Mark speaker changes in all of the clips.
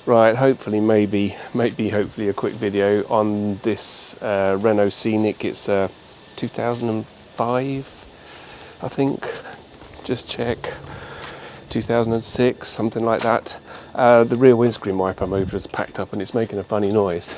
Speaker 1: Right, hopefully a quick video on this Renault Scenic. It's 2005, I think. Just check. 2006, something like that. The rear windscreen wiper motor is packed up and it's making a funny noise.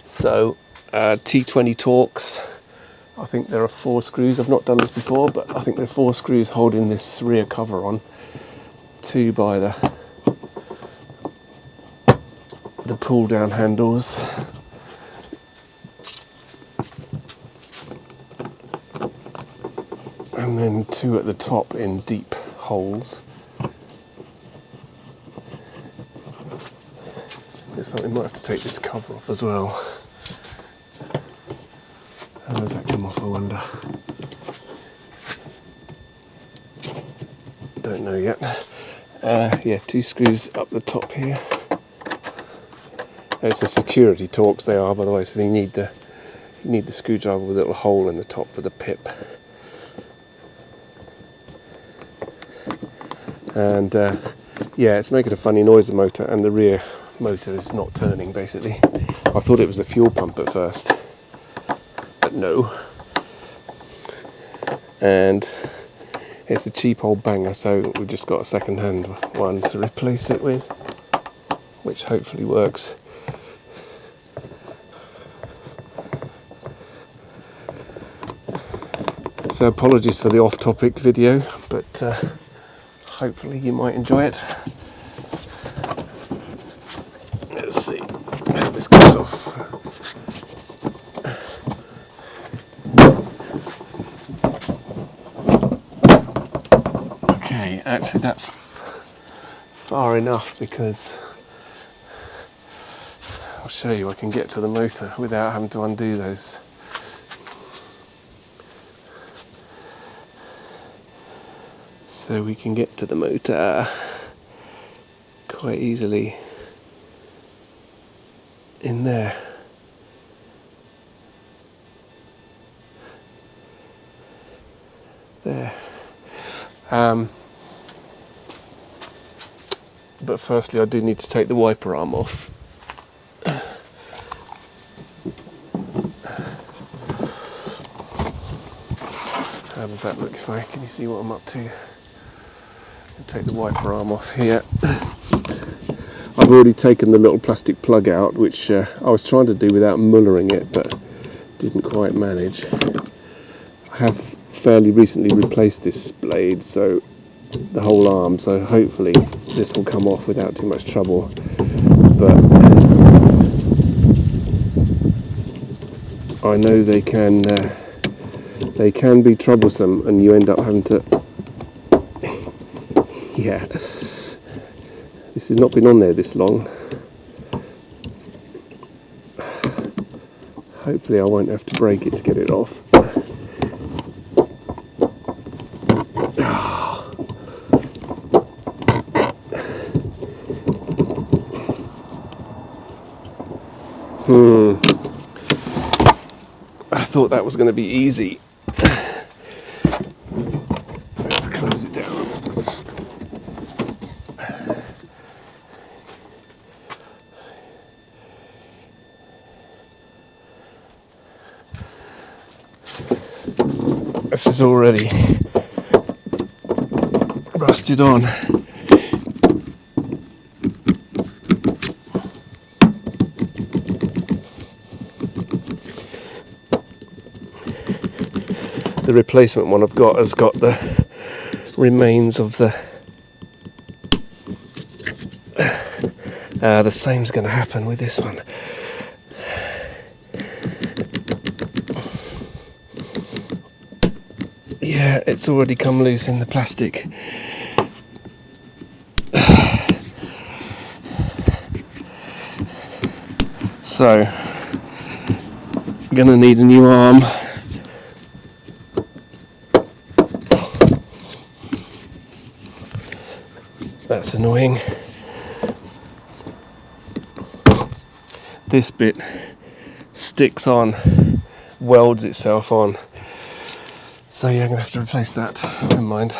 Speaker 1: So T20 Torx. I think there are 4 screws. I've not done this before, but I think there are 4 screws holding this rear cover on. 2 by the pull down handles. And then 2 at the top in deep holes. Looks like we might have to take this cover off as well. How does that come off, I wonder? Don't know yet. Yeah, 2 screws up the top here. It's a security Torx they are, by the way, so you need the screwdriver with a little hole in the top for the pip. And yeah, it's making a funny noise, the motor, and the rear motor is not turning, basically. I thought it was a fuel pump at first, but no. And it's a cheap old banger, so we've just got a second-hand one to replace it with, which hopefully works. So apologies for the off-topic video, but hopefully you might enjoy it. Let's see how this goes off. Okay, actually that's far enough, because I'll show you I can get to the motor without having to undo those. So we can get to the motor quite easily in there. There. But firstly I do need to take the wiper arm off. How does that look? Can you see what I'm up to? Take the wiper arm off here. I've already taken the little plastic plug out, which I was trying to do without mullering it, but didn't quite manage. I have fairly recently replaced this blade, so the whole arm, so hopefully this will come off without too much trouble. But I know they can be troublesome, and you end up having to. Yeah, this has not been on there this long. Hopefully I won't have to break it to get it off. I thought that was going to be easy. Let's close it down. This is already rusted on. The replacement one I've got has got the remains of the same's going to happen with this one. Yeah, it's already come loose in the plastic. So, I'm gonna need a new arm. That's annoying. This bit sticks on, welds itself on. So yeah, I'm going to have to replace that. Never mind.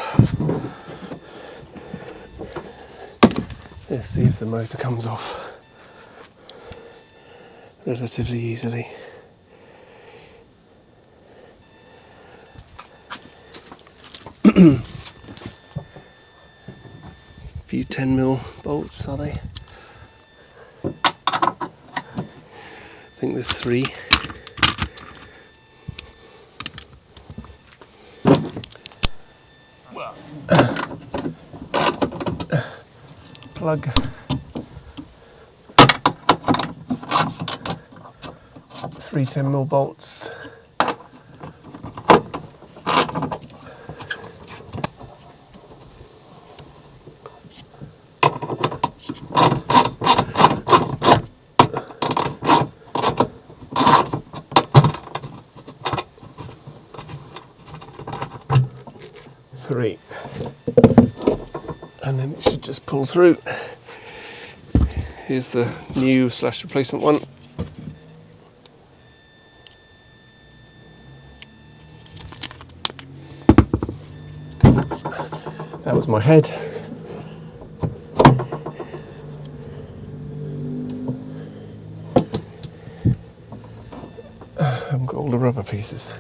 Speaker 1: Let's see if the motor comes off. relatively easily. Few 10mm bolts, are they? I think there's 3. Plug. 3 10mm bolts. Three, and then it should just pull through. Here's the new / replacement one. That was my head. I haven't got all the rubber pieces.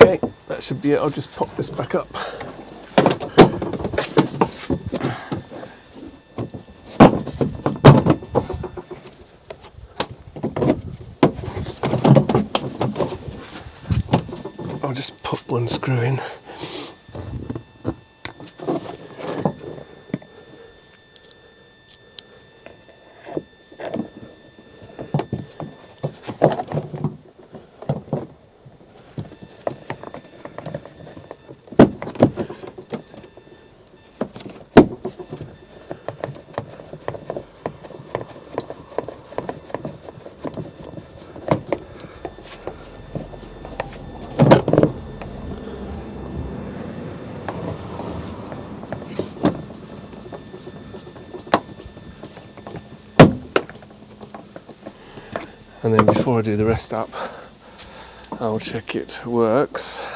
Speaker 1: Okay, that should be it. I'll just pop this back up. I'll just put one screw in. And then before I do the rest up, I'll check it works.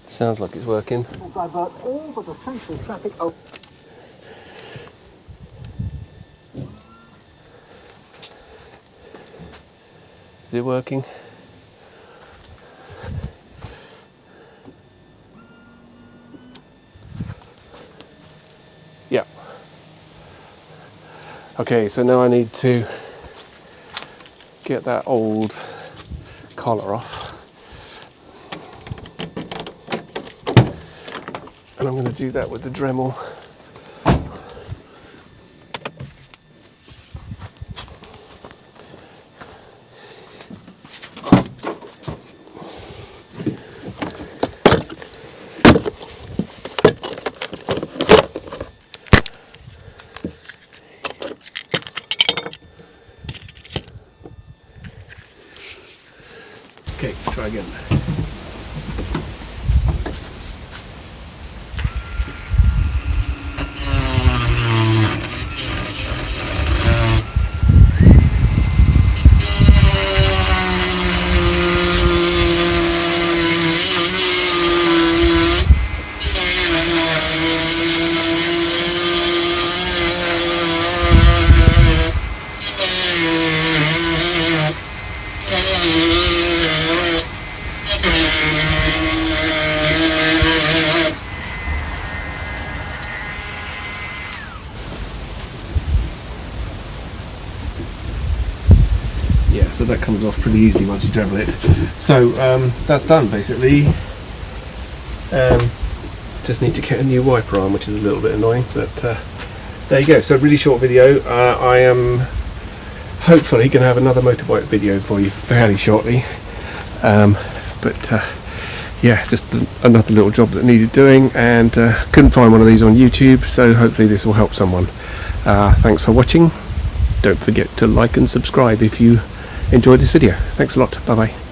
Speaker 1: Sounds like it's working.
Speaker 2: Will divert all but essential traffic.
Speaker 1: Is it working? Yeah. Okay, so now I need to get that old collar off. And I'm going to do that with the Dremel. Okay, try again. So that comes off pretty easily once you Dremel it. So that's done basically. Just need to get a new wiper arm, which is a little bit annoying, but there you go. So really short video. I am hopefully going to have another motorbike video for you fairly shortly. But yeah, just another little job that needed doing, and couldn't find one of these on YouTube, so hopefully this will help someone. Thanks for watching. Don't forget to like and subscribe if you enjoyed this video. Thanks a lot. Bye bye.